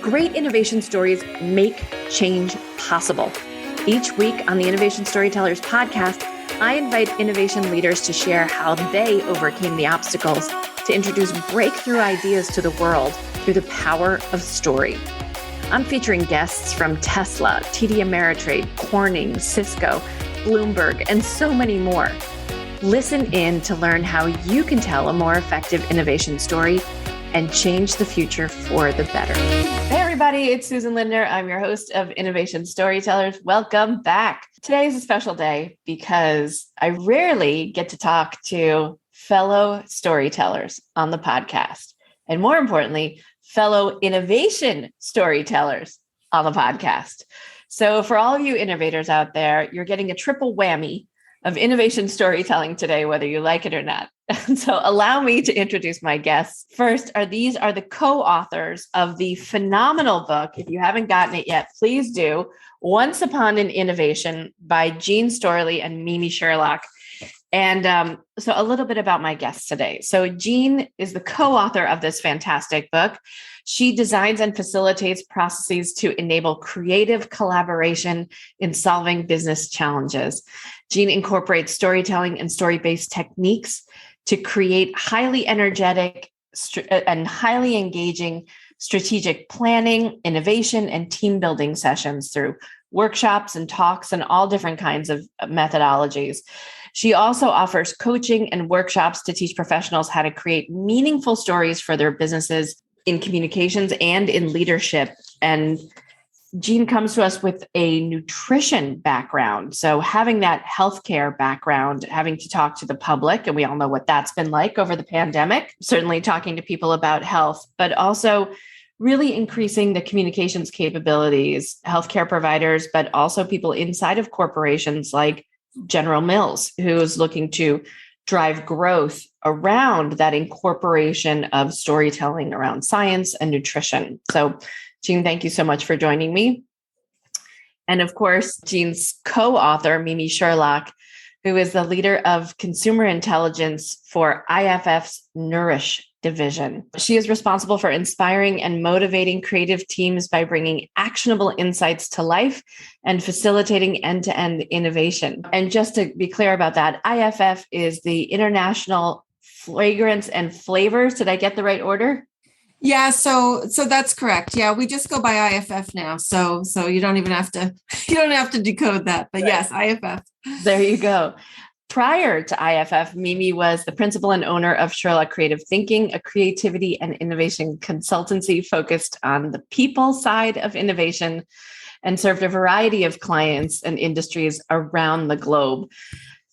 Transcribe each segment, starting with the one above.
Great innovation stories make change possible. Each week on the Innovation Storytellers podcast, I invite innovation leaders to share how they overcame the obstacles to introduce breakthrough ideas to the world through the power of story. I'm featuring guests from Tesla, TD Ameritrade, Corning, Cisco, Bloomberg, and so many more. Listen in to learn how you can tell a more effective innovation story and change the future for the better. Hey everybody, it's Susan Lindner. I'm your host of Innovation Storytellers. Welcome back. Today is a special day because I rarely get to talk to fellow storytellers on the podcast. And more importantly, fellow innovation storytellers on the podcast. So for all of you innovators out there, you're getting a triple whammy of innovation storytelling today, whether you like it or not. And so allow me to introduce my guests. First, these are the co-authors of the phenomenal book. If you haven't gotten it yet, please do. Once Upon an Innovation by Jean Storlie and Mimi Sherlock. And so a little bit about my guests today. So Jean is the co-author of this fantastic book. She designs and facilitates processes to enable creative collaboration in solving business challenges. Jean incorporates storytelling and story-based techniques to create highly energetic and highly engaging strategic planning, innovation, and team building sessions through workshops and talks and all different kinds of methodologies. She also offers coaching and workshops to teach professionals how to create meaningful stories for their businesses in communications and in leadership. And Jean comes to us with a nutrition background. So having that healthcare background, having to talk to the public, and we all know what that's been like over the pandemic, certainly talking to people about health, but also really increasing the communications capabilities, healthcare providers, but also people inside of corporations like General Mills, who is looking to drive growth around that incorporation of storytelling around science and nutrition. So Jean, thank you so much for joining me. And of course, Jean's co-author, Mimi Sherlock, who is the leader of consumer intelligence for IFF's Nourish division. She is responsible for inspiring and motivating creative teams by bringing actionable insights to life and facilitating end-to-end innovation. And just to be clear about that, IFF is the International Fragrance and Flavors. Did I get the right order? Yeah, so that's correct. Yeah, we just go by IFF now. So you don't even have to decode that. But right. Yes, IFF. There you go. Prior to IFF, Mimi was the principal and owner of Sherlock Creative Thinking, a creativity and innovation consultancy focused on the people side of innovation, and served a variety of clients and industries around the globe.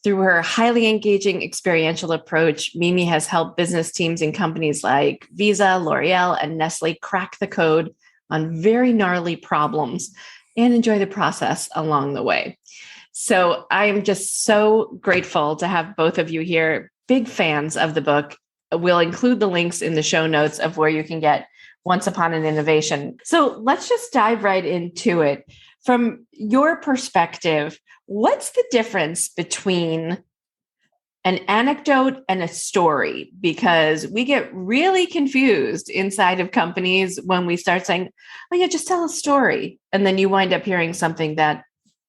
Through her highly engaging experiential approach, Mimi has helped business teams in companies like Visa, L'Oreal, and Nestle crack the code on very gnarly problems and enjoy the process along the way. So I am just so grateful to have both of you here. Big fans of the book. We'll include the links in the show notes of where you can get Once Upon an Innovation. So let's just dive right into it. From your perspective, what's the difference between an anecdote and a story? Because we get really confused inside of companies when we start saying, oh yeah, just tell a story. And then you wind up hearing something that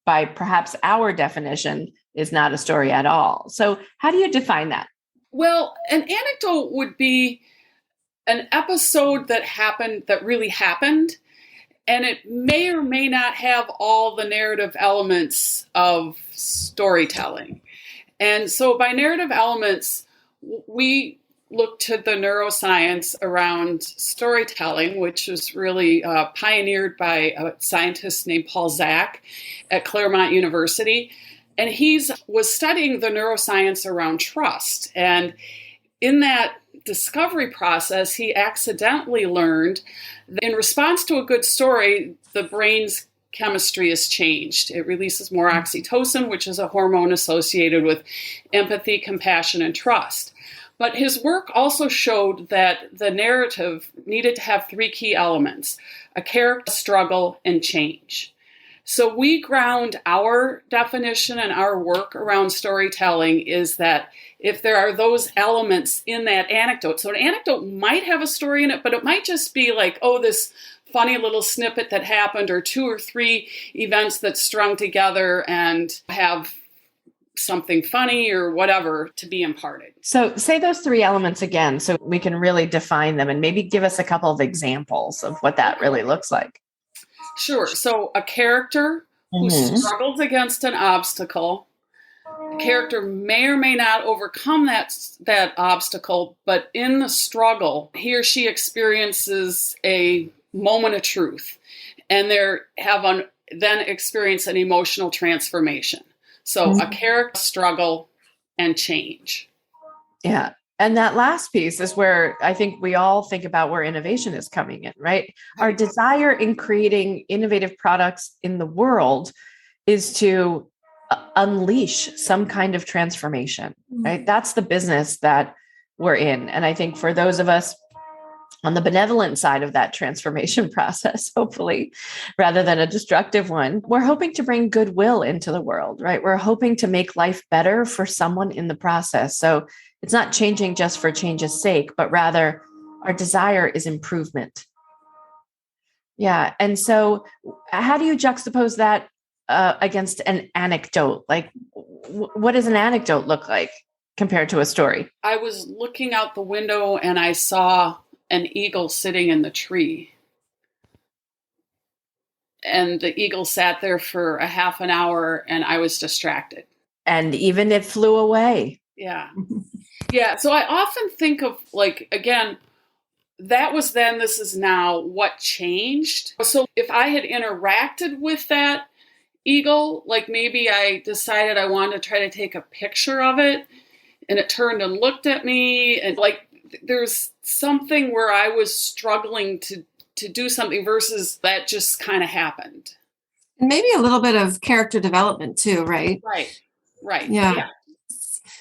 by perhaps our definition is not a story at all. So how do you define that? Well, an anecdote would be an episode that really happened. And it may or may not have all the narrative elements of storytelling. And so by narrative elements, we look to the neuroscience around storytelling, which was really pioneered by a scientist named Paul Zak at Claremont University. And he was studying the neuroscience around trust. And in that discovery process, he accidentally learned that in response to a good story, the brain's chemistry is changed. It releases more oxytocin, which is a hormone associated with empathy, compassion, and trust. But his work also showed that the narrative needed to have three key elements: a character, struggle, and change. So we ground our definition and our work around storytelling is that if there are those elements in that anecdote, so an anecdote might have a story in it, but it might just be like, oh, this funny little snippet that happened, or 2 or 3 events that strung together and have something funny or whatever to be imparted. So say those 3 elements again, so we can really define them, and maybe give us a couple of examples of what that really looks like. Sure. So a character who struggles against an obstacle. The character may or may not overcome that obstacle, but in the struggle, he or she experiences a moment of truth, and then experience an emotional transformation. So a character, struggle, and change. Yeah. And that last piece is where I think we all think about where innovation is coming in, right? Our desire in creating innovative products in the world is to unleash some kind of transformation, right? That's the business that we're in. And I think for those of us on the benevolent side of that transformation process, hopefully, rather than a destructive one, we're hoping to bring goodwill into the world, right? We're hoping to make life better for someone in the process. So it's not changing just for change's sake, but rather our desire is improvement. Yeah. And so how do you juxtapose that against an anecdote? Like, what does an anecdote look like compared to a story? I was looking out the window and I saw an eagle sitting in the tree. And the eagle sat there for a half an hour and I was distracted. And even it flew away. Yeah. Yeah. So I often think of, like, again, that was then, this is now, what changed. So if I had interacted with that eagle, like maybe I decided I wanted to try to take a picture of it and it turned and looked at me, and like there's something where I was struggling to do something versus that just kind of happened. And maybe a little bit of character development too, right? Right. Yeah.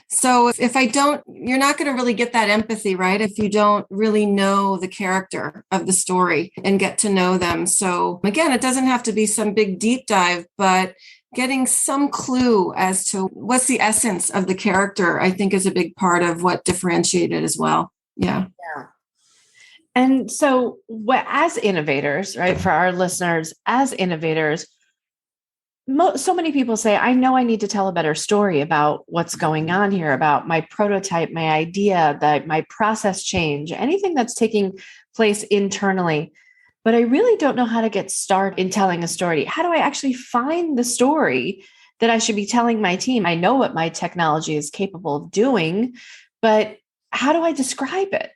So if you're not going to really get that empathy, right? If you don't really know the character of the story and get to know them. So again, it doesn't have to be some big deep dive, but getting some clue as to what's the essence of the character, I think, is a big part of what differentiated as well. Yeah. And so as innovators, right, for our listeners, as innovators, so many people say, I know I need to tell a better story about what's going on here, about my prototype, my idea, my process change, anything that's taking place internally. But I really don't know how to get started in telling a story. How do I actually find the story that I should be telling my team? I know what my technology is capable of doing, but how do I describe it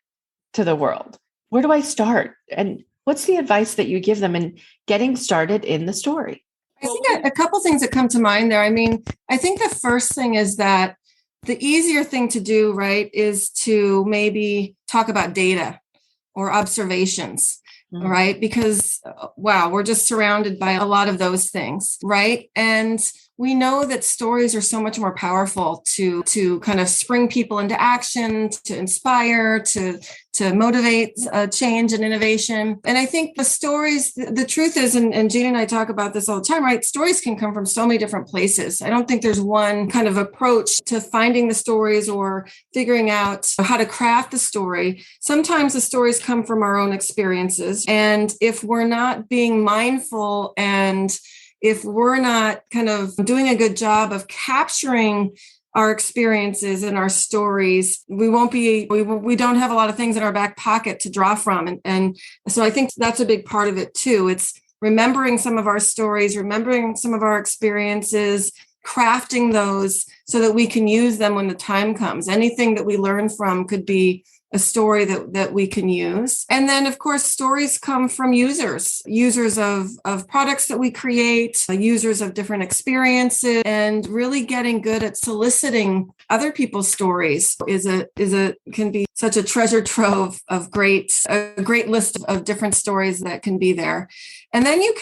to the world? Where do I start? And what's the advice that you give them in getting started in the story? I think a couple things that come to mind there. I mean, I think the first thing is that the easier thing to do, right, is to maybe talk about data or observations, right? Because, wow, we're just surrounded by a lot of those things, right? And we know that stories are so much more powerful to kind of spring people into action, to inspire, to motivate change and innovation. And I think the stories, the truth is, and Gina and I talk about this all the time, right? Stories can come from so many different places. I don't think there's one kind of approach to finding the stories or figuring out how to craft the story. Sometimes the stories come from our own experiences. And if we're not being mindful, and if we're not kind of doing a good job of capturing our experiences and our stories, we don't have a lot of things in our back pocket to draw from. And so I think that's a big part of it too. It's remembering some of our stories, remembering some of our experiences, crafting those so that we can use them when the time comes. Anything that we learn from could be a story that we can use. And then, of course, stories come from users of products that we create, users of different experiences, and really getting good at soliciting other people's stories can be such a treasure trove of a great list of different stories that can be there. And then you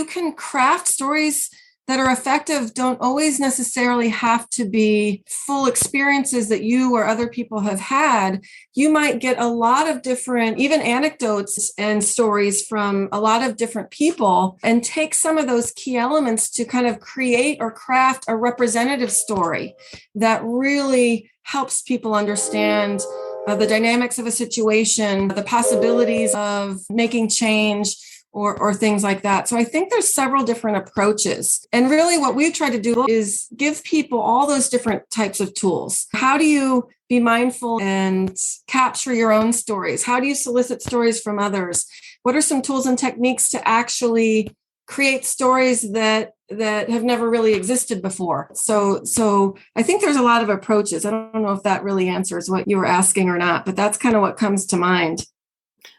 can craft stories that are effective. Don't always necessarily have to be full experiences that you or other people have had. You might get a lot of different, even anecdotes and stories from a lot of different people, and take some of those key elements to kind of create or craft a representative story that really helps people understand the dynamics of a situation, the possibilities of making change, or things like that. So I think there's several different approaches. And really what we try to do is give people all those different types of tools. How do you be mindful and capture your own stories? How do you solicit stories from others? What are some tools and techniques to actually create stories that have never really existed before? So I think there's a lot of approaches. I don't know if that really answers what you were asking or not, but that's kind of what comes to mind.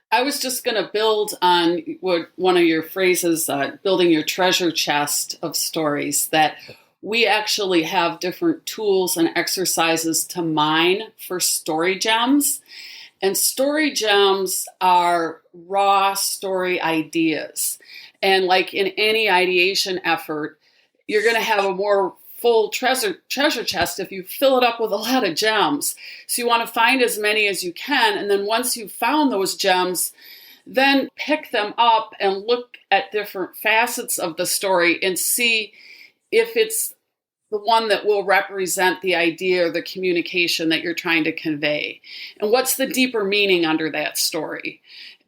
I was just going to build on what one of your phrases, building your treasure chest of stories, that we actually have different tools and exercises to mine for story gems. And story gems are raw story ideas. And like in any ideation effort, you're going to have a more full treasure chest if you fill it up with a lot of gems. So you want to find as many as you can. And then once you've found those gems, then pick them up and look at different facets of the story and see if it's the one that will represent the idea or the communication that you're trying to convey. And what's the deeper meaning under that story?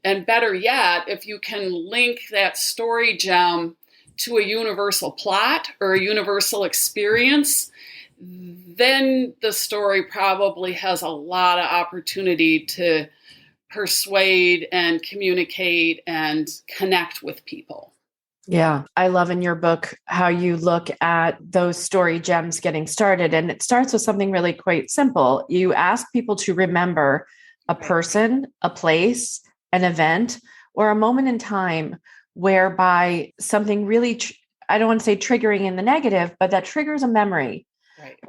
And better yet, if you can link that story gem to a universal plot or a universal experience, then the story probably has a lot of opportunity to persuade and communicate and connect with people. Yeah, I love in your book how you look at those story gems getting started. And it starts with something really quite simple. You ask people to remember a person, a place, an event, or a moment in time whereby something really, I don't want to say triggering in the negative, but that triggers a memory,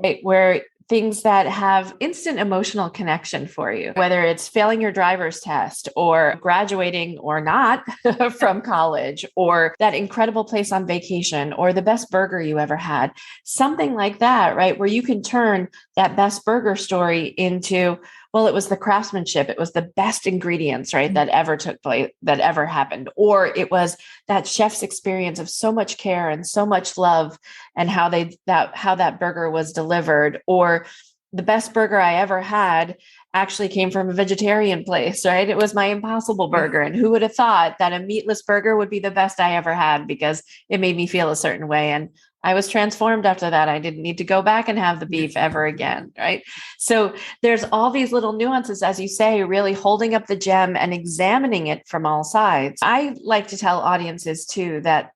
right? Where things that have instant emotional connection for you, whether it's failing your driver's test or graduating or not from college, or that incredible place on vacation, or the best burger you ever had, something like that, right? Where you can turn that best burger story into, well, it was the craftsmanship. It was the best ingredients, right? That ever took place, that ever happened. Or it was that chef's experience of so much care and so much love and how that burger was delivered. Or the best burger I ever had actually came from a vegetarian place, right? It was my Impossible Burger. And who would have thought that a meatless burger would be the best I ever had because it made me feel a certain way. And I was transformed after that. I didn't need to go back and have the beef ever again, right? So there's all these little nuances, as you say, really holding up the gem and examining it from all sides. I like to tell audiences too that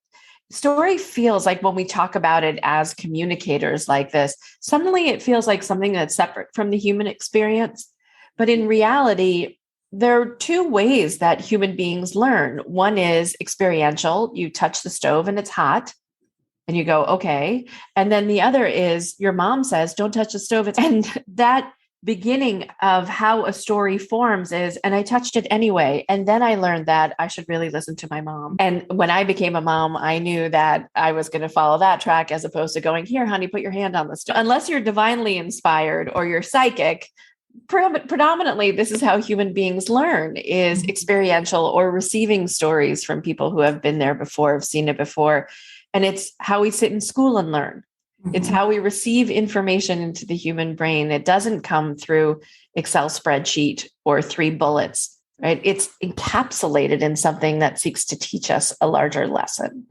story feels like, when we talk about it as communicators like this, suddenly it feels like something that's separate from the human experience. But in reality, there are two ways that human beings learn. One is experiential. You touch the stove and it's hot. And you go, okay. And then the other is your mom says, don't touch the stove. And that beginning of how a story forms is, and I touched it anyway. And then I learned that I should really listen to my mom. And when I became a mom, I knew that I was going to follow that track as opposed to going, here, honey, put your hand on the stove. Unless you're divinely inspired or you're psychic, predominantly, this is how human beings learn, is experiential or receiving stories from people who have been there before, have seen it before. And it's how we sit in school and learn. It's how we receive information into the human brain. It doesn't come through Excel spreadsheet or 3 bullets, right? It's encapsulated in something that seeks to teach us a larger lesson.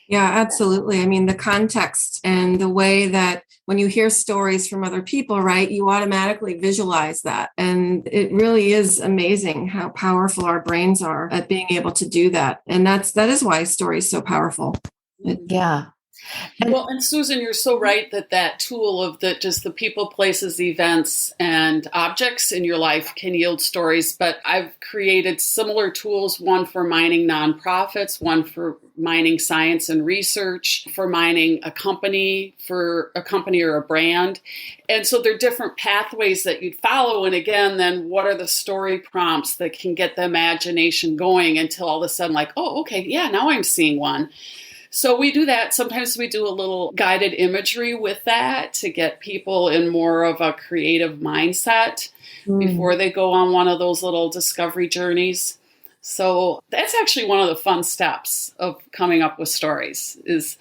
Yeah, absolutely. I mean, the context and the way that when you hear stories from other people, right, you automatically visualize that. And it really is amazing how powerful our brains are at being able to do that. And that is why story is so powerful. Yeah. And Susan, you're so right that tool of just the people, places, events, and objects in your life can yield stories. But I've created similar tools, one for mining nonprofits, one for mining science and research, for mining a company or a brand. And so there are different pathways that you'd follow. And again, then what are the story prompts that can get the imagination going until all of a sudden, like, oh, okay, yeah, now I'm seeing one. So we do that. Sometimes we do a little guided imagery with that to get people in more of a creative mindset before they go on one of those little discovery journeys. So that's actually one of the fun steps of coming up with stories, is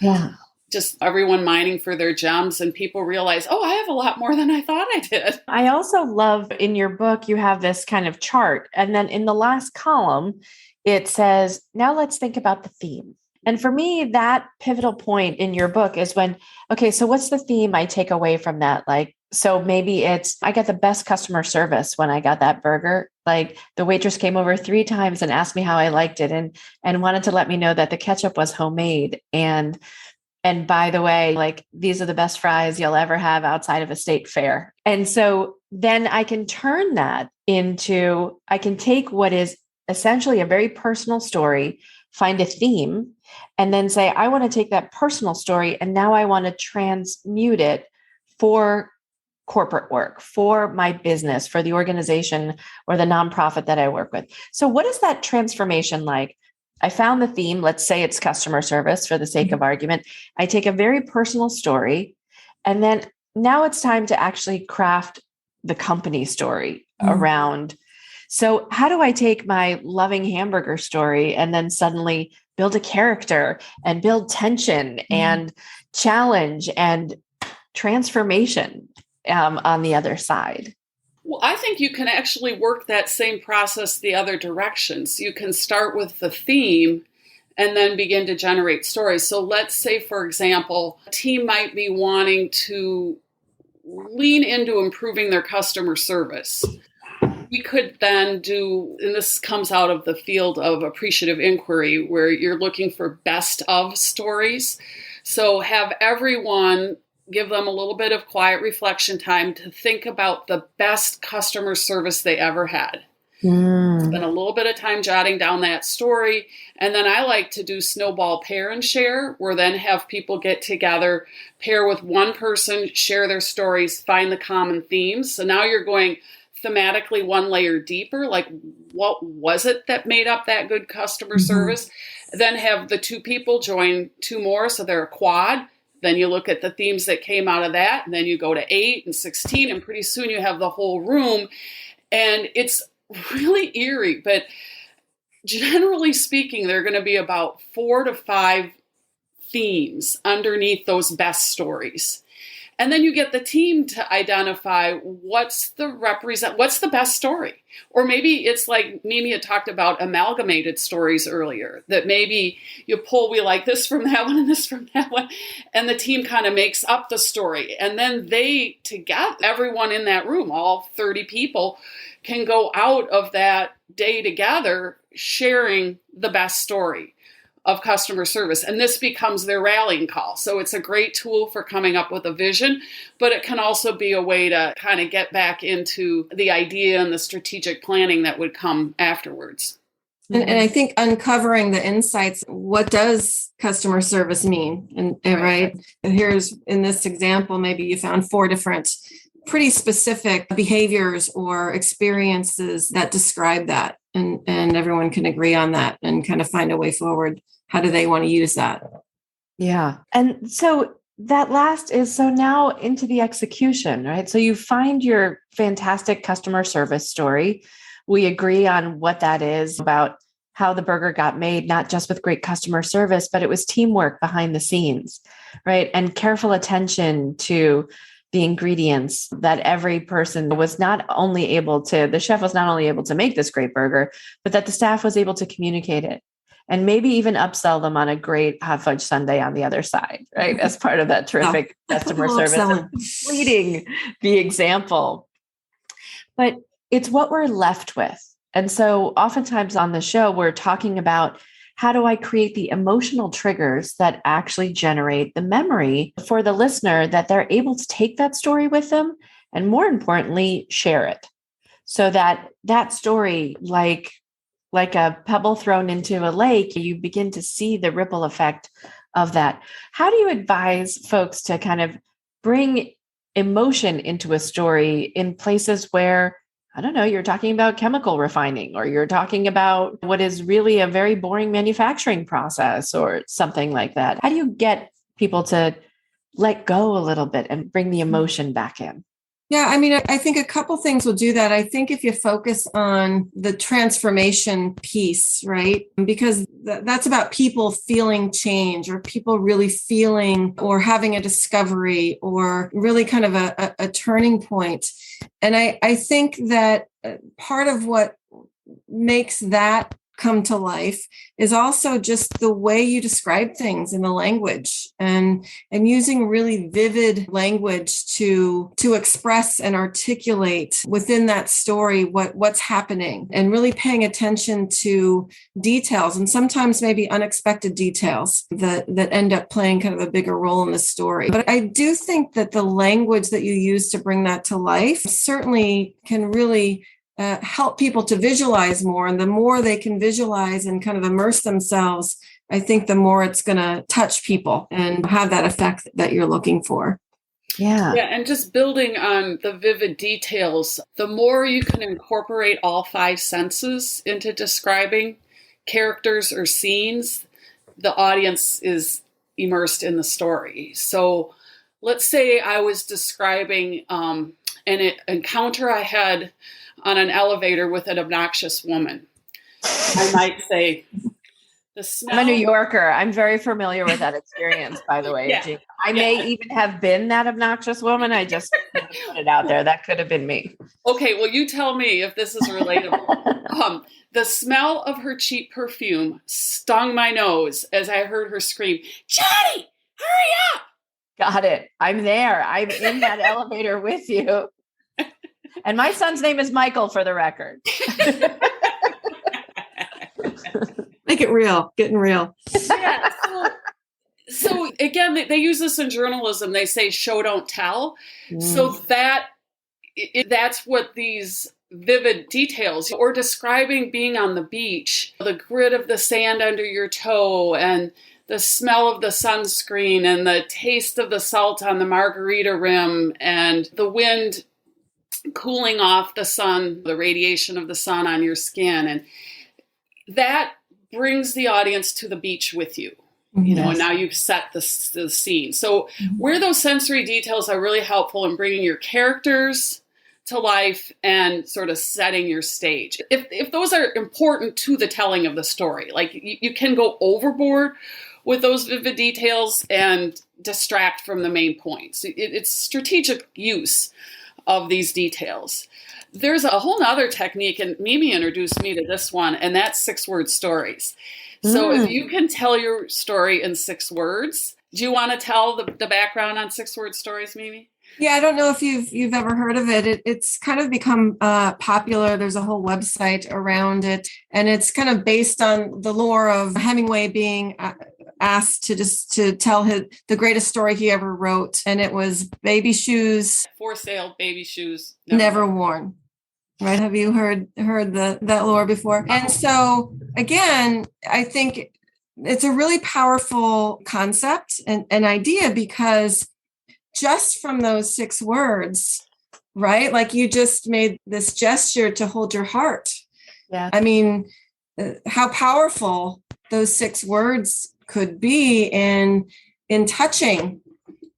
just everyone mining for their gems, and people realize, oh, I have a lot more than I thought I did. I also love in your book, you have this kind of chart. And then in the last column, it says, now let's think about the theme. And for me, that pivotal point in your book is when, okay, so what's the theme I take away from that? Like, so maybe it's, I got the best customer service when I got that burger. Like the waitress came over 3 times and asked me how I liked it and wanted to let me know that the ketchup was homemade. And by the way, like these are the best fries you'll ever have outside of a state fair. And so then I can turn that into, I can take what is essentially a very personal story, find a theme, and then say, I want to take that personal story and now I want to transmute it for corporate work, for my business, for the organization or the nonprofit that I work with. So what is that transformation like? I found the theme, let's say it's customer service for the sake of argument. I take a very personal story, and then now it's time to actually craft the company story around. So how do I take my loving hamburger story and then suddenly build a character and build tension and challenge and transformation on the other side? Well, I think you can actually work that same process the other directions. You can start with the theme and then begin to generate stories. So let's say, for example, a team might be wanting to lean into improving their customer service. We could then do, and this comes out of the field of appreciative inquiry, where you're looking for best of stories. So have everyone give them a little bit of quiet reflection time to think about the best customer service they ever had. Spend a little bit of time jotting down that story. And then I like to do snowball pair and share, where then have people get together, pair with one person, share their stories, find the common themes. So now you're going thematically one layer deeper, like what was it that made up that good customer service? Then have the 2 people join 2 more, so they're a quad. Then you look at the themes that came out of that, and then you go to 8 and 16, and pretty soon you have the whole room. And it's really eerie, but generally speaking, there are going to be about 4 to 5 themes underneath those best stories. And then you get the team to identify what's the best story. Or maybe it's like Mimi had talked about amalgamated stories earlier, that maybe you pull, we like this from that one and this from that one, and the team kind of makes up the story. And then they together, everyone in that room, all 30 people, can go out of that day together sharing the best story of customer service. And this becomes their rallying call. So it's a great tool for coming up with a vision, but it can also be a way to kind of get back into the idea and the strategic planning that would come afterwards. And I think uncovering the insights, what does customer service mean? And right, here's in this example, maybe you found 4 different pretty specific behaviors or experiences that describe that. And everyone can agree on that and kind of find a way forward. How do they want to use that? Yeah. And so that last is, so now into the execution, right? So you find your fantastic customer service story. We agree on what that is, about how the burger got made, not just with great customer service, but it was teamwork behind the scenes, right? And careful attention to the ingredients, that every person was not only able to, the chef was not only able to make this great burger, but that the staff was able to communicate it and maybe even upsell them on a great hot fudge sundae on the other side, right? As part of that terrific customer service, leading the example. But it's what we're left with. And so oftentimes on the show, we're talking about, how do I create the emotional triggers that actually generate the memory for the listener, that they're able to take that story with them and, more importantly, share it, so that that story, like a pebble thrown into a lake, you begin to see the ripple effect of that. How do you advise folks to kind of bring emotion into a story in places where, I don't know, you're talking about chemical refining, or you're talking about what is really a very boring manufacturing process or something like that? How do you get people to let go a little bit and bring the emotion back in? Yeah, I mean, I think a couple things will do that. I think if you focus on the transformation piece, right? Because that's about people feeling change or people really feeling or having a discovery or really kind of a turning point. And I think that part of what makes that come to life is also just the way you describe things in the language and using really vivid language to express and articulate within that story what's happening and really paying attention to details and sometimes maybe unexpected details that end up playing kind of a bigger role in the story. But I do think that the language that you use to bring that to life certainly can really help people to visualize more. And the more they can visualize and kind of immerse themselves, I think the more it's going to touch people and have that effect that you're looking for. Yeah. Yeah. And just building on the vivid details, the more you can incorporate all five senses into describing characters or scenes, the audience is immersed in the story. So let's say I was describing an encounter I had on an elevator with an obnoxious woman. I might say, the smell. I'm a New Yorker. I'm very familiar with that experience, by the way. Yeah. I may even have been that obnoxious woman. I just put it out there. That could have been me. Okay, well, you tell me if this is relatable. The smell of her cheap perfume stung my nose as I heard her scream, "Johnny, hurry up!" Got it. I'm there. I'm in that elevator with you. And my son's name is Michael, for the record. Make it real, getting real. Yeah. So again, they use this in journalism. They say show, don't tell. So that's what these vivid details, or describing being on the beach, the grit of the sand under your toe and the smell of the sunscreen and the taste of the salt on the margarita rim and the wind cooling off the sun, the radiation of the sun on your skin. And that brings the audience to the beach with you. You know, and now you've set the scene. So where those sensory details are really helpful in bringing your characters to life and sort of setting your stage. If those are important to the telling of the story, like you can go overboard with those vivid details and distract from the main points. It's strategic use of these details. There's a whole nother technique, and Mimi introduced me to this one, and that's 6-word stories. So if you can tell your story in 6 words, do you want to tell the background on 6-word stories, Mimi? Yeah, I don't know if you've ever heard of it. It's kind of become popular. There's a whole website around it, and it's kind of based on the lore of Hemingway being asked to tell the greatest story he ever wrote, and it was baby shoes for sale, baby shoes never worn. Right? Have you heard that lore before? And so again, I think it's a really powerful concept and an idea, because just from those 6 words, right? Like you just made this gesture to hold your heart. Yeah. I mean, how powerful those 6 words could be in touching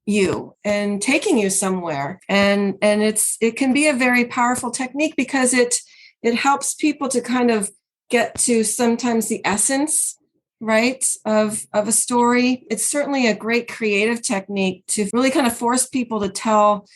you and taking you somewhere. And it can be a very powerful technique, because it helps people to kind of get to sometimes the essence, right, of a story. It's certainly a great creative technique to really kind of force people to tell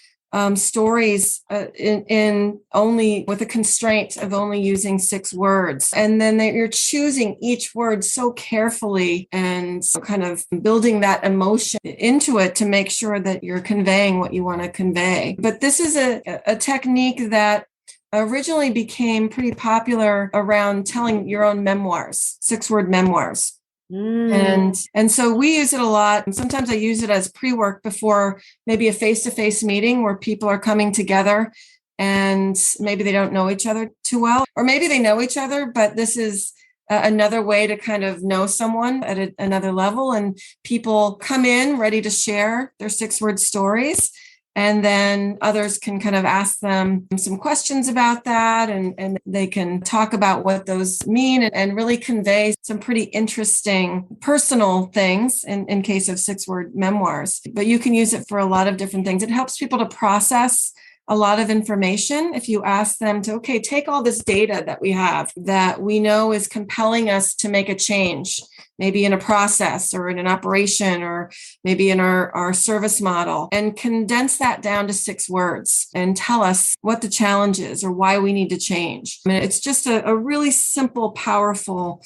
stories in only with a constraint of only using 6 words. And then you're choosing each word so carefully and so kind of building that emotion into it to make sure that you're conveying what you want to convey. But this is a technique that originally became pretty popular around telling your own memoirs, 6-word memoirs. And so we use it a lot. And sometimes I use it as pre-work before maybe a face-to-face meeting where people are coming together and maybe they don't know each other too well, or maybe they know each other, but this is another way to kind of know someone at another level. And people come in ready to share their 6-word stories. And then others can kind of ask them some questions about that, and they can talk about what those mean and really convey some pretty interesting personal things in case of 6-word memoirs. But you can use it for a lot of different things. It helps people to process a lot of information. If you ask them to, okay, take all this data that we have that we know is compelling us to make a change, maybe in a process or in an operation or maybe in our service model, and condense that down to 6 words and tell us what the challenge is or why we need to change. I mean, it's just a really simple, powerful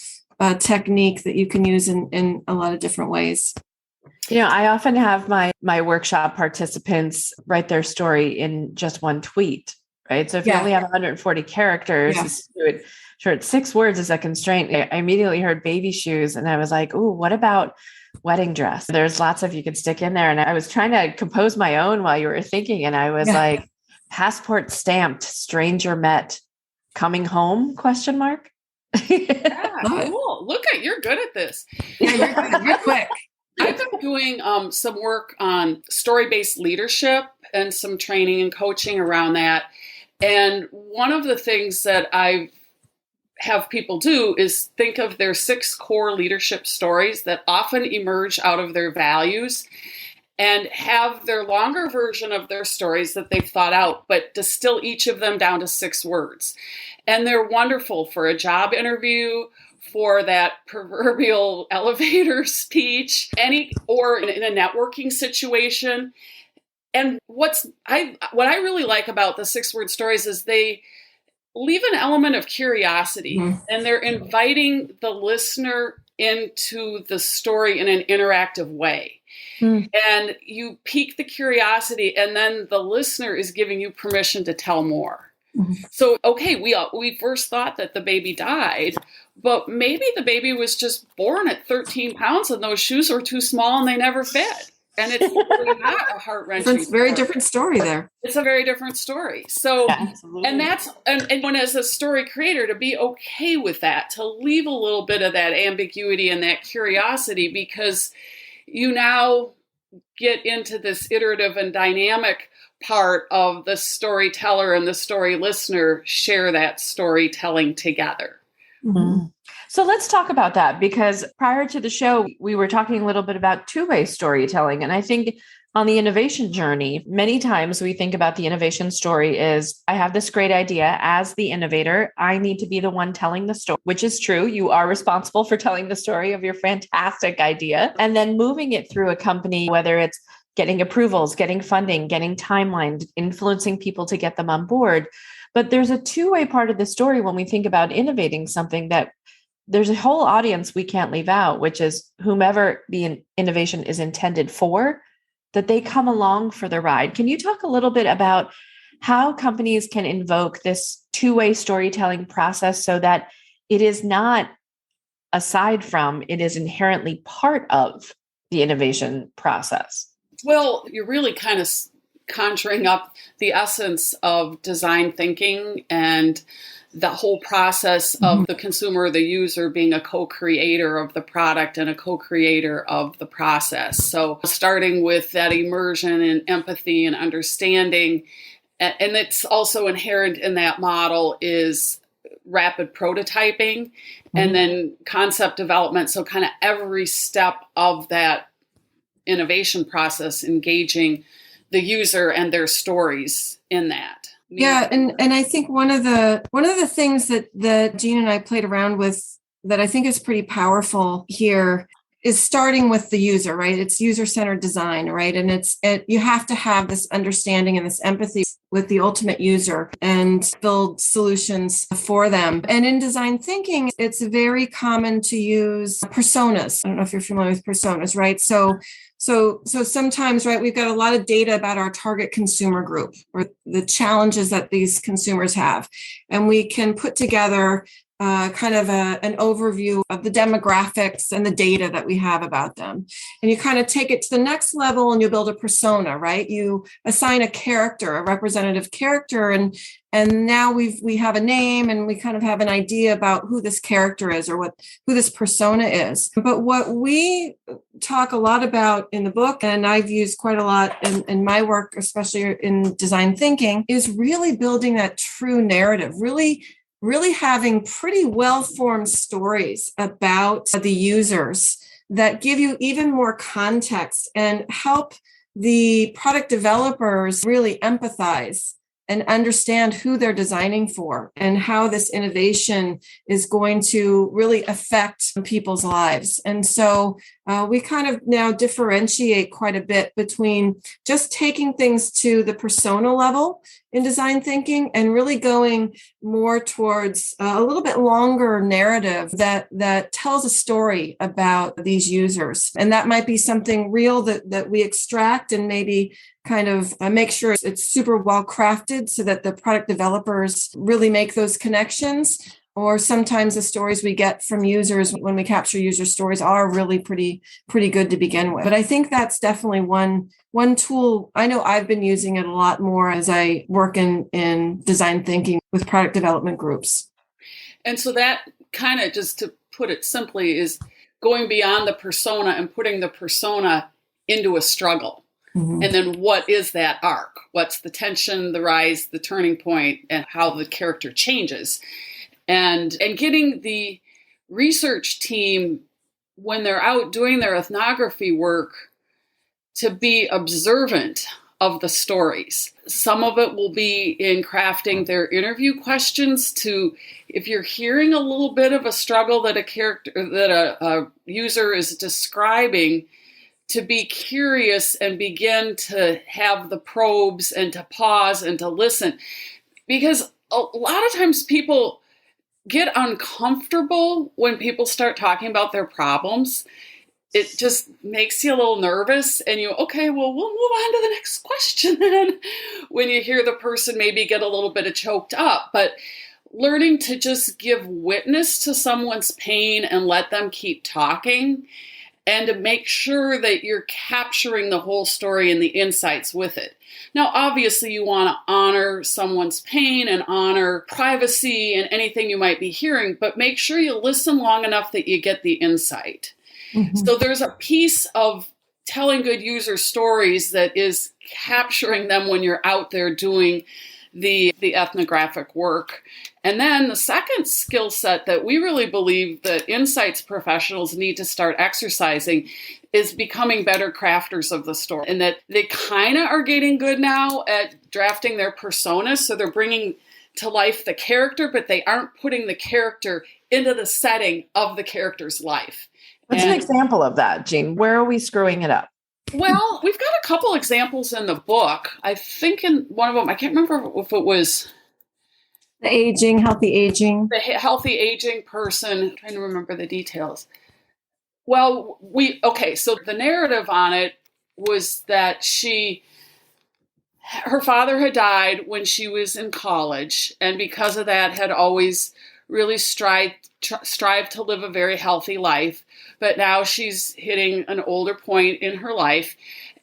technique that you can use in a lot of different ways. I often have my workshop participants write their story in just one tweet, right? So if you only have 140 characters, it's 6 words is a constraint. I immediately heard baby shoes and I was like, ooh, what about wedding dress? There's lots of you could stick in there. And I was trying to compose my own while you were thinking. And I was like, passport stamped, stranger met, coming home, ? Yeah, cool. Look you're good at this. Yeah, you're good. You're quick. I've been doing some work on story-based leadership and some training and coaching around that. And one of the things that I have people do is think of their 6 core leadership stories that often emerge out of their values and have their longer version of their stories that they've thought out, but distill each of them down to 6 words. And they're wonderful for a job interview, for that proverbial elevator speech, or in a networking situation. And what I really like about the 6-word stories is they leave an element of curiosity, and they're inviting the listener into the story in an interactive way. And you pique the curiosity, and then the listener is giving you permission to tell more. So, okay, we first thought that the baby died, but maybe the baby was just born at 13 pounds and those shoes were too small and they never fit. And it's really not a heart-wrenching It's a very different story there. It's a very different story. So, and that's, and when as a story creator, to be okay with that, to leave a little bit of that ambiguity and that curiosity, because you now get into this iterative and dynamic part of the storyteller and the story listener share that storytelling together. So let's talk about that, because prior to the show, we were talking a little bit about 2-way storytelling. And I think on the innovation journey, many times we think about the innovation story is, I have this great idea. As the innovator, I need to be the one telling the story, which is true. You are responsible for telling the story of your fantastic idea and then moving it through a company, whether it's getting approvals, getting funding, getting timelines, influencing people to get them on board. But there's a 2-way part of the story when we think about innovating something, that there's a whole audience we can't leave out, which is whomever the innovation is intended for, that they come along for the ride. Can you talk a little bit about how companies can invoke this 2-way storytelling process so that it is not aside from, it is inherently part of the innovation process? Well, you're really kind of conjuring up the essence of design thinking and the whole process of the consumer, the user being a co-creator of the product and a co-creator of the process. So starting with that immersion and empathy and understanding, and it's also inherent in that model is rapid prototyping and then concept development. So kind of every step of that innovation process, engaging the user and their stories in that. Yeah, and I think one of the things that Jean and I played around with that I think is pretty powerful here is starting with the user, right? It's user-centered design, right? And you have to have this understanding and this empathy with the ultimate user and build solutions for them. And in design thinking, it's very common to use personas. I don't know if you're familiar with personas, right? So sometimes, right, we've got a lot of data about our target consumer group or the challenges that these consumers have. And we can put together kind of an overview of the demographics and the data that we have about them. And you kind of take it to the next level and you build a persona, right? You assign a character, a representative character, and now we have a name and we kind of have an idea about who this character is or who this persona is. But what we talk a lot about in the book, and I've used quite a lot in my work, especially in design thinking, is really building that true narrative, really having pretty well-formed stories about the users that give you even more context and help the product developers really empathize and understand who they're designing for and how this innovation is going to really affect people's lives. And so we kind of now differentiate quite a bit between just taking things to the persona level in design thinking and really going more towards a little bit longer narrative that tells a story about these users. And that might be something real that we extract and maybe kind of make sure it's super well crafted so that the product developers really make those connections. Or sometimes the stories we get from users when we capture user stories are really pretty good to begin with. But I think that's definitely one tool. I know I've been using it a lot more as I work in design thinking with product development groups. And so that kind of, just to put it simply, is going beyond the persona and putting the persona into a struggle. Mm-hmm. And then what is that arc? What's the tension, the rise, the turning point, and how the character changes? And getting the research team, when they're out doing their ethnography work, to be observant of the stories. Some of it will be in crafting their interview questions to, if you're hearing a little bit of a struggle that a user is describing, to be curious and begin to have the probes and to pause and to listen. Because a lot of times people get uncomfortable when people start talking about their problems. It just makes you a little nervous and okay, well, we'll move on to the next question then, when you hear the person maybe get a little bit choked up. But learning to just give witness to someone's pain and let them keep talking, and to make sure that you're capturing the whole story and the insights with it. Now, obviously, you want to honor someone's pain and honor privacy and anything you might be hearing, but make sure you listen long enough that you get the insight. Mm-hmm. So there's a piece of telling good user stories that is capturing them when you're out there doing the ethnographic work. And then the second skill set that we really believe that insights professionals need to start exercising is becoming better crafters of the story. And that they kind of are getting good now at drafting their personas. So they're bringing to life the character, but they aren't putting the character into the setting of the character's life. What's an example of that, Jean? Where are we screwing it up? Well, we've got a couple examples in the book. I think in one of them, I can't remember if it was the healthy aging person. I'm trying to remember the details. Well, so the narrative on it was that her father had died when she was in college, and because of that had always really strived to live a very healthy life. But now she's hitting an older point in her life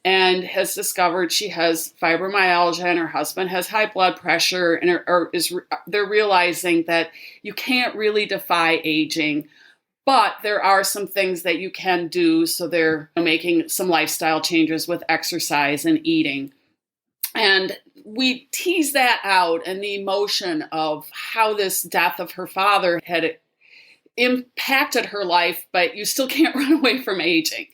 and has discovered she has fibromyalgia and her husband has high blood pressure, and they're realizing that you can't really defy aging, but there are some things that you can do. So they're making some lifestyle changes with exercise and eating. And we tease that out, and the emotion of how this death of her father had impacted her life, but you still can't run away from aging.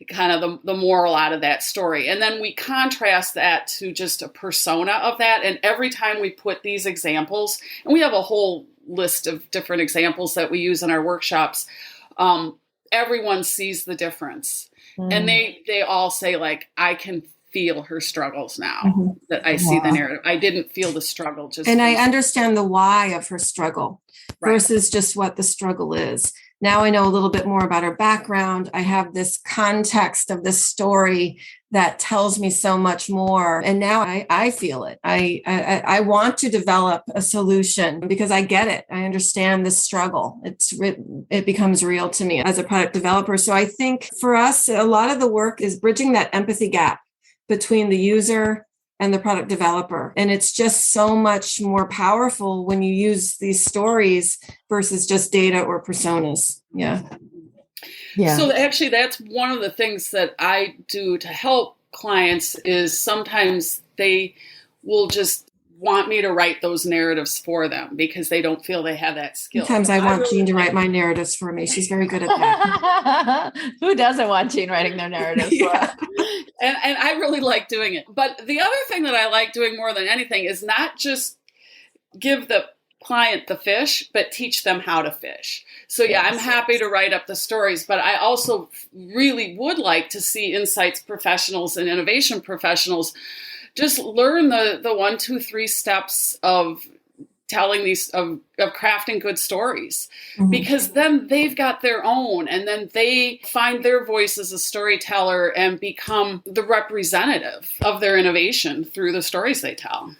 Kind of the moral out of that story. And then we contrast that to just a persona of that. And every time we put these examples, and we have a whole list of different examples that we use in our workshops, everyone sees the difference. Mm. And they all say, like, I can feel her struggles now, mm-hmm. that I see the narrative. I didn't feel the struggle. And I understand the why of her struggle, right, versus just what the struggle is. Now I know a little bit more about her background. I have this context of this story that tells me so much more. And now I feel it. I want to develop a solution because I get it. I understand the struggle. It becomes real to me as a product developer. So I think for us, a lot of the work is bridging that empathy gap between the user and the product developer. And it's just so much more powerful when you use these stories versus just data or personas. Yeah. So actually, that's one of the things that I do to help clients is sometimes they will just want me to write those narratives for them because they don't feel they have that skill. Sometimes I want Jean to write my narratives for me. She's very good at that. Who doesn't want Jean writing their narratives? Yeah. And I really like doing it. But the other thing that I like doing more than anything is not just give the client the fish, but teach them how to fish. So yeah, I'm happy to write up the stories, but I also really would like to see insights professionals and innovation professionals just learn the 1, 2, 3 steps of telling these, of crafting good stories, because then they've got their own, and then they find their voice as a storyteller and become the representative of their innovation through the stories they tell.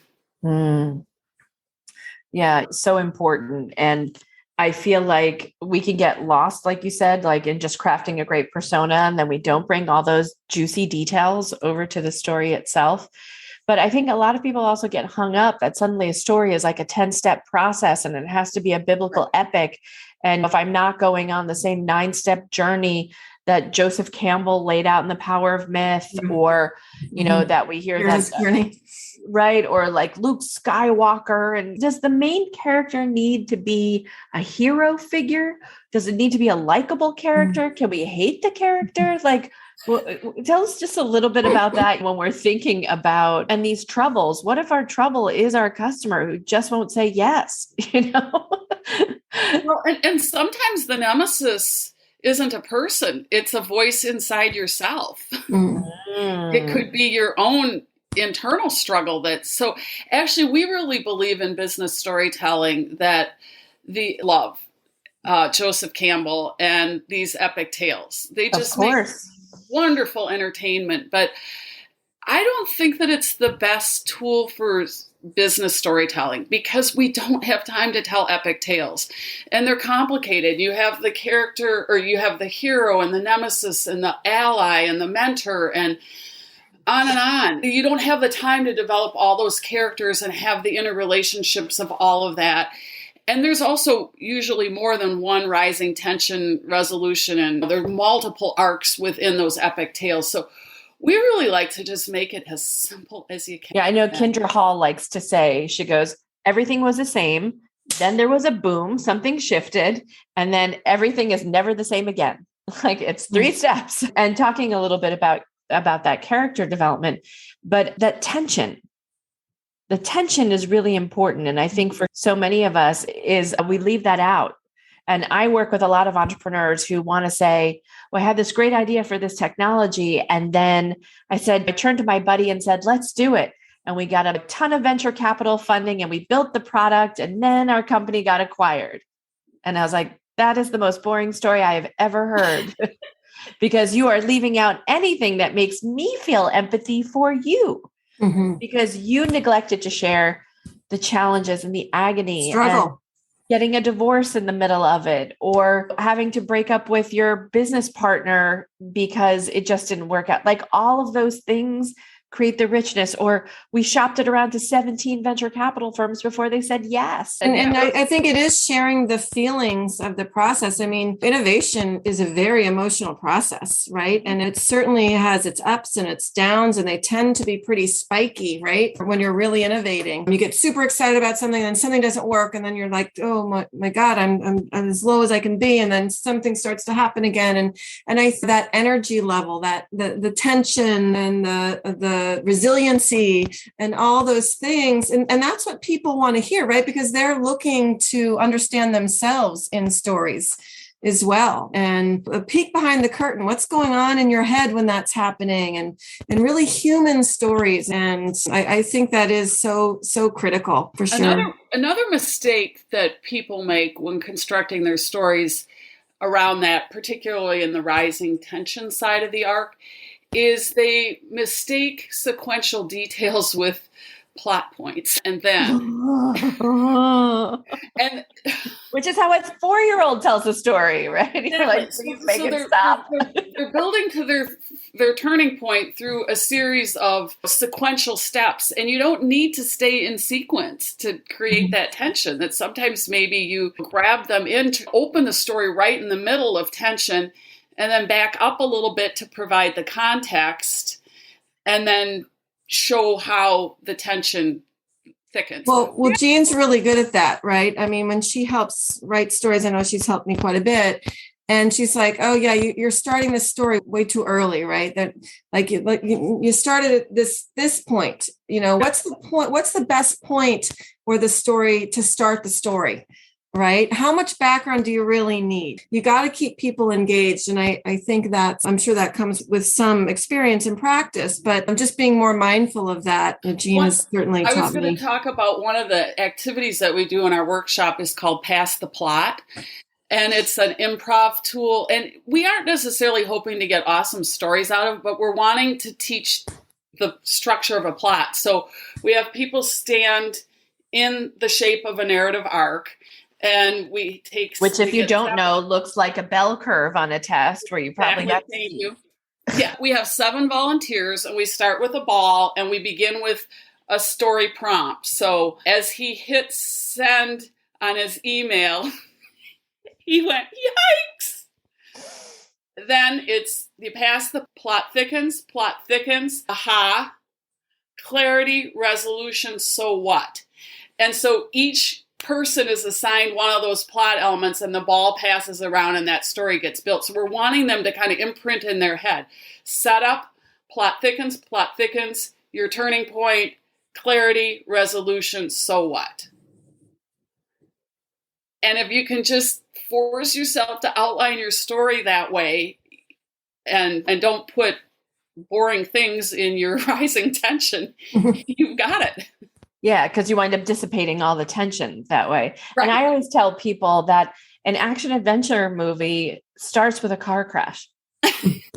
Yeah, so important. And I feel like we can get lost, like you said, like in just crafting a great persona, and then we don't bring all those juicy details over to the story itself. But I think a lot of people also get hung up that suddenly a story is like a 10-step process and it has to be a biblical epic. And if I'm not going on the same 9-step journey that Joseph Campbell laid out in The Power of Myth, or, you know, that we hear that journey. Right. Or like Luke Skywalker. And does the main character need to be a hero figure? Does it need to be a likable character? Can we hate the character? Like, well, tell us just a little bit about that when we're thinking about, and these troubles. What if our trouble is our customer who just won't say yes? You know? Well, and sometimes the nemesis isn't a person. It's a voice inside yourself. It could be your own internal struggle. So actually, we really believe in business storytelling that the love Joseph Campbell and these epic tales. They just make wonderful entertainment, but I don't think that it's the best tool for business storytelling because we don't have time to tell epic tales, and they're complicated. You have the character, or you have the hero and the nemesis and the ally and the mentor and on and on. You don't have the time to develop all those characters and have the interrelationships of all of that. And there's also usually more than one rising tension resolution, and there are multiple arcs within those epic tales. So we really like to just make it as simple as you can. Yeah, I know Kendra Hall likes to say, she goes, everything was the same. Then there was a boom, something shifted, and then everything is never the same again. Like it's 3 steps. And talking a little bit about that character development, but that tension. The tension is really important. And I think for so many of us is we leave that out. And I work with a lot of entrepreneurs who want to say, well, I had this great idea for this technology. And then I turned to my buddy and said, let's do it. And we got a ton of venture capital funding and we built the product, and then our company got acquired. And I was like, that is the most boring story I have ever heard. Because you are leaving out anything that makes me feel empathy for you. Because you neglected to share the challenges and the agony, struggle, getting a divorce in the middle of it, or having to break up with your business partner because it just didn't work out. Like all of those things create the richness, or we shopped it around to 17 venture capital firms before they said yes. And I think it is sharing the feelings of the process. I mean, innovation is a very emotional process, right? And it certainly has its ups and its downs, and they tend to be pretty spiky, right? When you're really innovating, you get super excited about something and something doesn't work. And then you're like, oh my God, I'm as low as I can be. And then something starts to happen again. And that energy level, that the tension and the resiliency and all those things. And that's what people want to hear, right? Because they're looking to understand themselves in stories as well. And a peek behind the curtain, what's going on in your head when that's happening, and really human stories. And I think that is so critical for sure. Another mistake that people make when constructing their stories around that, particularly in the rising tension side of the arc, is they mistake sequential details with plot points. And then and which is how a 4-year-old tells a story, right? You're like, please make it stop. They're building to their turning point through a series of sequential steps, and you don't need to stay in sequence to create that tension. That sometimes maybe you grab them in to open the story right in the middle of tension, and then back up a little bit to provide the context, and then show how the tension thickens. Well, Jean's really good at that, right? I mean, when she helps write stories, I know she's helped me quite a bit. And she's like, "Oh yeah, you're starting this story way too early, right? That you started at this point. What's the point? What's the best point for the story to start the story, right? How much background do you really need? You got to keep people engaged, and I think I'm sure that comes with some experience and practice. But I'm just being more mindful of that. Jean has certainly taught me. I was going to talk about one of the activities that we do in our workshop is called Pass the Plot. And it's an improv tool. And we aren't necessarily hoping to get awesome stories out of it, but we're wanting to teach the structure of a plot. So we have people stand in the shape of a narrative arc, and we take... Which, if you don't know, looks like a bell curve on a test where you probably got... Thank you. Yeah, we have 7 volunteers, and we start with a ball, and we begin with a story prompt. So as he hits send on his email... He went, yikes. Then you pass the plot thickens, aha, clarity, resolution, so what? And so each person is assigned one of those plot elements, and the ball passes around and that story gets built. So we're wanting them to kind of imprint in their head. Setup, plot thickens, your turning point, clarity, resolution, so what? And if you can just force yourself to outline your story that way and don't put boring things in your rising tension, you've got it. Yeah, because you wind up dissipating all the tension that way. Right. And I always tell people that an action adventure movie starts with a car crash.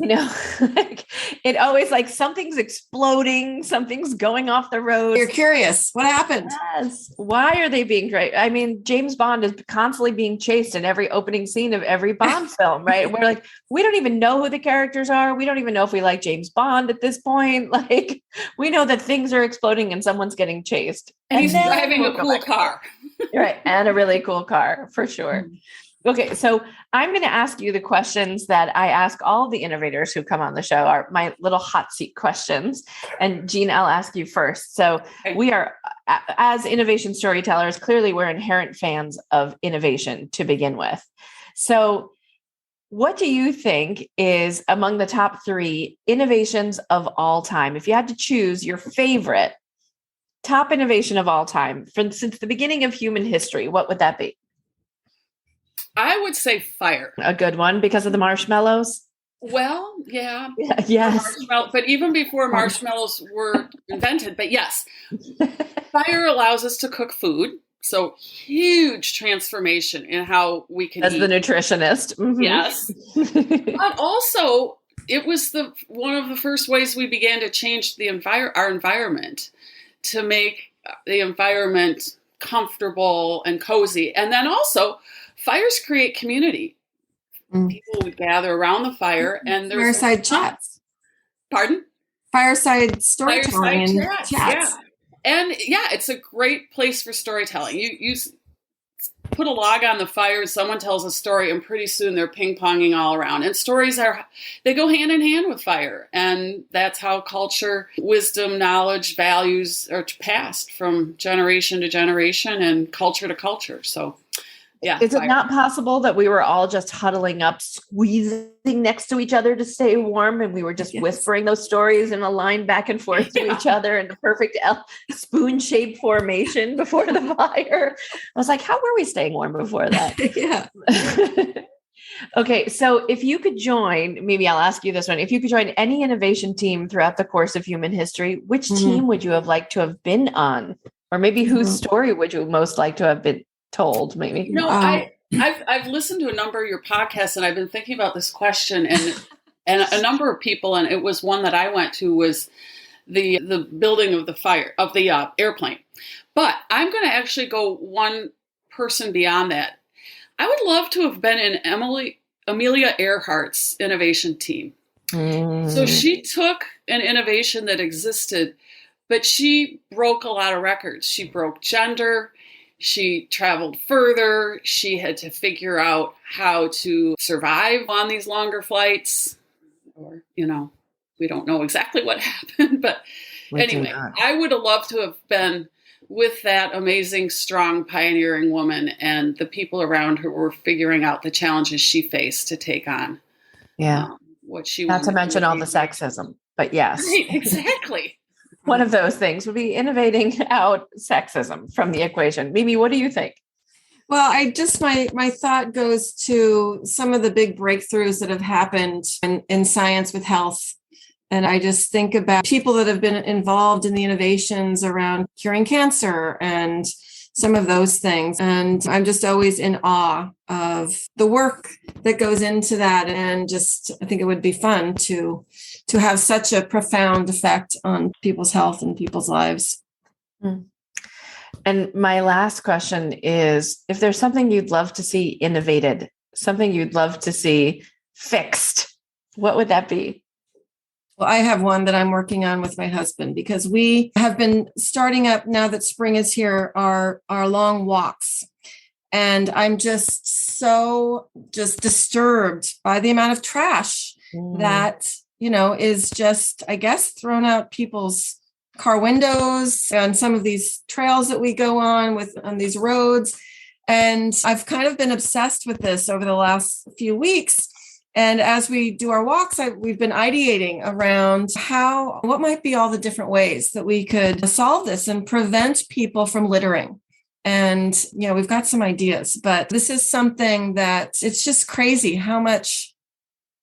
Like it always something's exploding, something's going off the road. You're curious. What happened? Yes. Why are they being dragged? I mean, James Bond is constantly being chased in every opening scene of every Bond film, right? We're we don't even know who the characters are. We don't even know if we like James Bond at this point. We know that things are exploding and someone's getting chased. And he's driving a cool car. Right. And a really cool car, for sure. Okay, so I'm going to ask you the questions that I ask all of the innovators who come on the show, are my little hot seat questions. And Jean, I'll ask you first. So we are, as innovation storytellers, clearly we're inherent fans of innovation to begin with. So what do you think is among the top 3 innovations of all time? If you had to choose your favorite top innovation of all time since the beginning of human history, what would that be? I would say fire. A good one because of the marshmallows? Well, yeah. Yes. But even before marshmallows were invented, but yes, fire allows us to cook food. So huge transformation in how we can As eat. the nutritionist. Mm-hmm. Yes. But also, it was one of the first ways we began to change our environment to make the environment comfortable and cozy. And then also, fires create community. People would gather around the fire, and there's fireside chats. Pardon? Fireside storytelling and chats. Yeah. And it's a great place for storytelling. You put a log on the fire, someone tells a story, and pretty soon they're ping-ponging all around. And stories they go hand in hand with fire. And that's how culture, wisdom, knowledge, values are passed from generation to generation and culture to culture. So yeah. Is it not possible that we were all just huddling up, squeezing next to each other to stay warm, and we were just whispering those stories in a line back and forth to each other in the perfect spoon-shaped formation before the fire? I was like, how were we staying warm before that? Yeah. Okay, so if you could join, maybe I'll ask you this one. If you could join any innovation team throughout the course of human history, which team would you have liked to have been on? Or maybe whose story would you most like to have been told, maybe? I've listened to a number of your podcasts, and I've been thinking about this question, and a number of people, and it was one that I went to was the building of the airplane. But I'm going to actually go one person beyond that. I would love to have been in Amelia Earhart's innovation team. So she took an innovation that existed, but she broke a lot of records. She broke gender. She traveled further. She had to figure out how to survive on these longer flights. Or, we don't know exactly what happened. But anyway, I would have loved to have been with that amazing, strong, pioneering woman and the people around her were figuring out the challenges she faced to take on what she Not wanted to mention all the do. sexism, but yes. Right, exactly. One of those things would be innovating out sexism from the equation. Mimi, what do you think? Well, my thought goes to some of the big breakthroughs that have happened in science with health. And I just think about people that have been involved in the innovations around curing cancer and some of those things. And I'm just always in awe of the work that goes into that. And just, I think it would be fun to have such a profound effect on people's health and people's lives. And my last question is, if there's something you'd love to see innovated, something you'd love to see fixed, what would that be? Well, I have one that I'm working on with my husband because we have been starting up now that spring is here, our long walks. And I'm just so disturbed by the amount of trash that, is just, I guess, thrown out people's car windows on some of these trails that we go on these roads. And I've kind of been obsessed with this over the last few weeks. And as we do our walks, we've been ideating around what might be all the different ways that we could solve this and prevent people from littering. And, we've got some ideas, but this is something that it's just crazy how much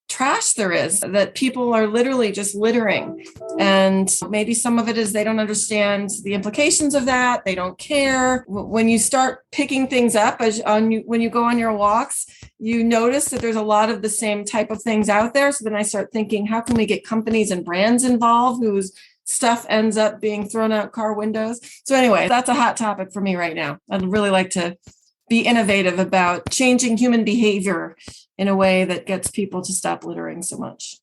trash there is, that people are literally just littering. And maybe some of it is they don't understand the implications of that. They don't care. When you start picking things up when you go on your walks, you notice that there's a lot of the same type of things out there. So then I start thinking, how can we get companies and brands involved whose stuff ends up being thrown out car windows? So anyway, that's a hot topic for me right now. I'd really like to be innovative about changing human behavior in a way that gets people to stop littering so much.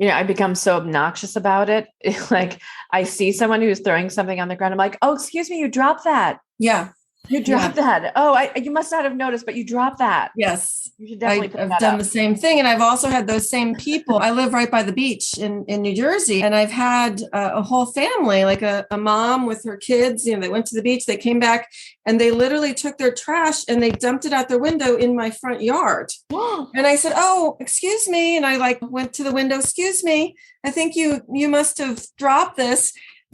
I become so obnoxious about it. Like I see someone who's throwing something on the ground. I'm like, oh, excuse me, you dropped that. Yeah. You dropped that. Oh, you must not have noticed, but you dropped that. Yes. You should definitely I've done the same thing. And I've also had those same people. I live right by the beach in New Jersey. And I've had a whole family, like a mom with her kids. They went to the beach, they came back and they literally took their trash and they dumped it out their window in my front yard. And I said, oh, excuse me. And I went to the window, excuse me. I think you must have dropped this.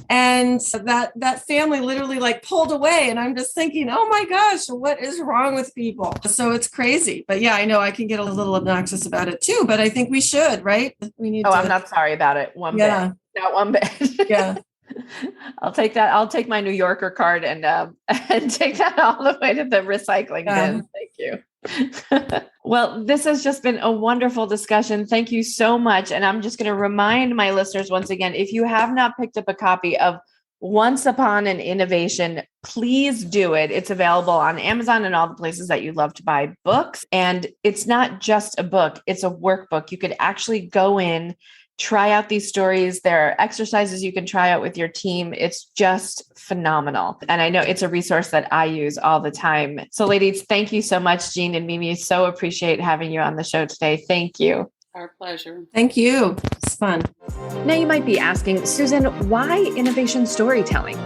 And that family literally pulled away. And I'm just thinking, oh my gosh, what is wrong with people? So it's crazy. But yeah, I know I can get a little obnoxious about it too, but I think we should, right? We need I'm not sorry about it. One bit. Not one bit. Yeah. I'll take that. I'll take my New Yorker card and take that all the way to the recycling bin. Thank you. Well, this has just been a wonderful discussion. Thank you so much. And I'm just going to remind my listeners once again, if you have not picked up a copy of Once Upon an Innovation, please do it. It's available on Amazon and all the places that you love to buy books. And it's not just a book, it's a workbook. You could actually go in, try out these stories. There are exercises you can try out with your team. It's just phenomenal. And I know it's a resource that I use all the time. So ladies, thank you so much, Jean and Mimi. So appreciate having you on the show today. Thank you. Our pleasure. Thank you. It's fun. Now you might be asking, Susan, why innovation storytelling?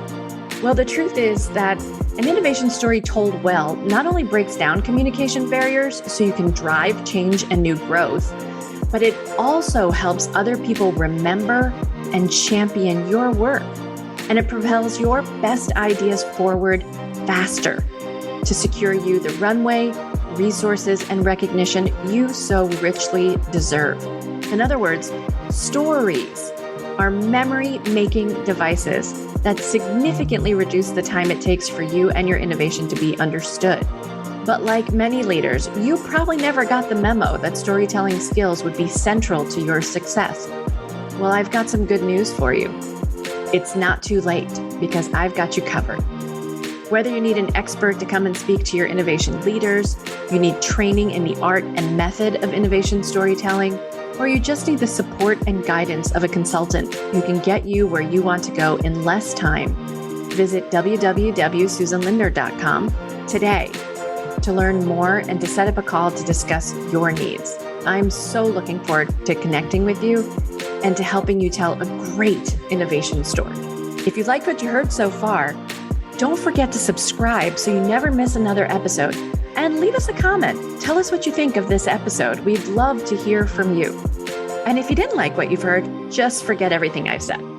Well, the truth is that an innovation story told well not only breaks down communication barriers so you can drive change and new growth, but it also helps other people remember and champion your work. And it propels your best ideas forward faster to secure you the runway, resources, and recognition you so richly deserve. In other words, stories are memory-making devices that significantly reduce the time it takes for you and your innovation to be understood. But like many leaders, you probably never got the memo that storytelling skills would be central to your success. Well, I've got some good news for you. It's not too late because I've got you covered. Whether you need an expert to come and speak to your innovation leaders, you need training in the art and method of innovation storytelling, or you just need the support and guidance of a consultant who can get you where you want to go in less time, visit www.susanlinder.com today to learn more and to set up a call to discuss your needs. I'm so looking forward to connecting with you and to helping you tell a great innovation story. If you like what you heard so far, Don't forget to subscribe so you never miss another episode. And leave us a comment. Tell us what you think of this episode. We'd love to hear from you. And if you didn't like what you've heard, just forget everything I've said.